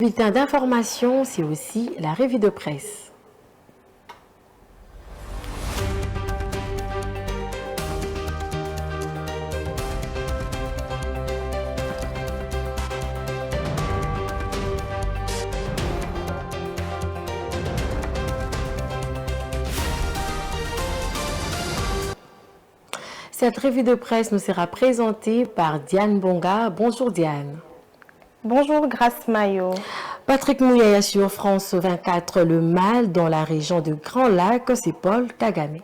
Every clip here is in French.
Bulletin d'information, c'est aussi la revue de presse. Cette revue de presse nous sera présentée par Diane Bonga. Bonjour Diane. Bonjour Grace Mayo. Patrick Mouyaya sur France 24, le mal dans la région de Grand Lac, c'est Paul Kagame.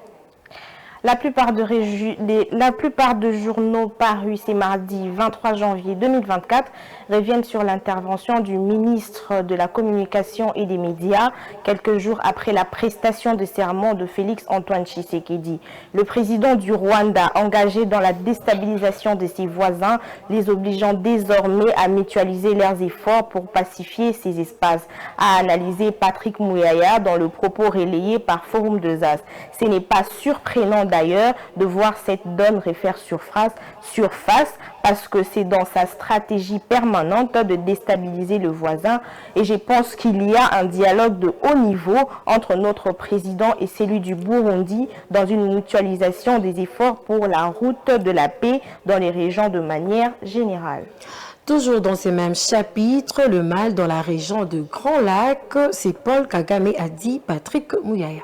La plupart de journaux parus ce mardi 23 janvier 2024 reviennent sur l'intervention du ministre de la Communication et des Médias quelques jours après la prestation de serment de Félix Antoine Tshisekedi. Le président du Rwanda, engagé dans la déstabilisation de ses voisins, les obligeant désormais à mutualiser leurs efforts pour pacifier ces espaces, a analysé Patrick Mouyaya dans le propos relayé par Forum 2As. Ce n'est pas surprenant d'ailleurs de voir cette donne refaire surface parce que c'est dans sa stratégie permanente de déstabiliser le voisin et je pense qu'il y a un dialogue de haut niveau entre notre président et celui du Burundi dans une mutualisation des efforts pour la route de la paix dans les régions de manière générale. Toujours dans ce même chapitre, le mal dans la région de Grand Lac, c'est Paul Kagame, a dit Patrick Mouyaya.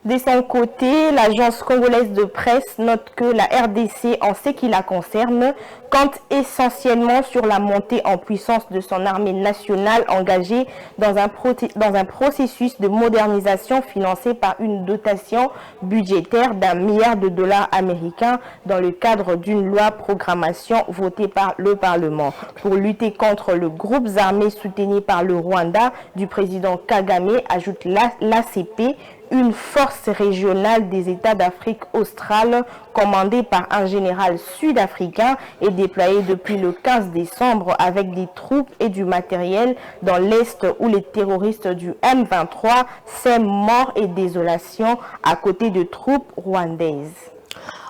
De son côté, l'agence congolaise de presse note que la RDC, en ce qui la concerne, compte essentiellement sur la montée en puissance de son armée nationale engagée dans un processus de modernisation financé par une dotation budgétaire d'1 milliard de dollars américains dans le cadre d'une loi programmation votée par le Parlement pour lutter contre le groupe armé soutenu par le Rwanda du président Kagame, ajoute l'ACP, une force régionale des États d'Afrique australe commandée par un général sud-africain et déployée depuis le 15 décembre avec des troupes et du matériel dans l'Est où les terroristes du M23 sèment mort et désolation à côté de troupes rwandaises.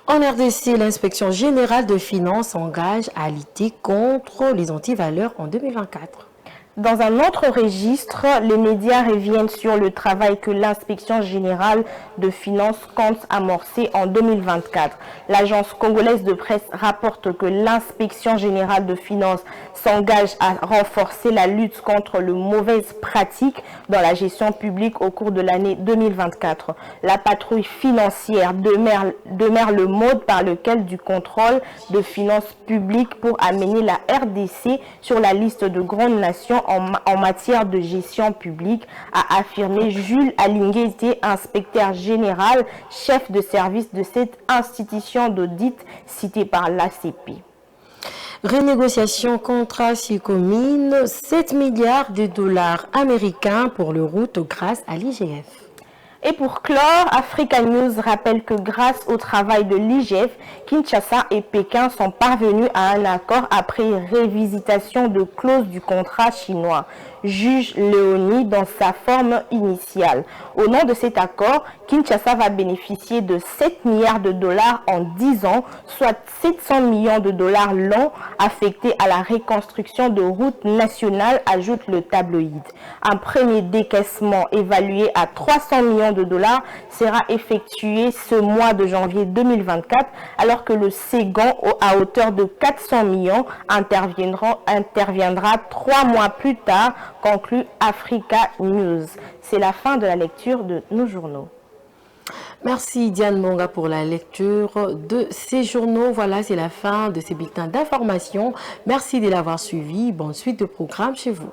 En RDC, l'inspection générale de finances s'engage à lutter contre les antivaleurs en 2024. Dans un autre registre, les médias reviennent sur le travail que l'inspection générale de finances compte amorcer en 2024. L'agence congolaise de presse rapporte que l'inspection générale de finances s'engage à renforcer la lutte contre les mauvaises pratiques dans la gestion publique au cours de l'année 2024. La patrouille financière demeure le mode par lequel du contrôle de finances publiques pour amener la RDC sur la liste de grandes nations en matière de gestion publique, a affirmé Jules Alinguete, inspecteur général, chef de service de cette institution d'audit citée par l'ACP. Renégociation contrat Sycomine, 7 milliards de dollars américains pour le route grâce à l'IGF. Et pour clore, Africa News rappelle que grâce au travail de l'IGF, Kinshasa et Pékin sont parvenus à un accord après révisitation de clauses du contrat chinois, juge Léonie dans sa forme initiale. Au nom de cet accord, Kinshasa va bénéficier de 7 milliards de dollars en 10 ans, soit 700 millions de dollars longs affectés à la reconstruction de routes nationales, ajoute le tabloïd. Un premier décaissement évalué à 300 millions de dollars sera effectué ce mois de janvier 2024, alors que le second, à hauteur de 400 millions, interviendra 3 mois plus tard, conclut Africa News. C'est la fin de la lecture de nos journaux. Merci Diane Monga pour la lecture de ces journaux. Voilà, c'est la fin de ces bulletins d'information. Merci de l'avoir suivi. Bonne suite de programme chez vous.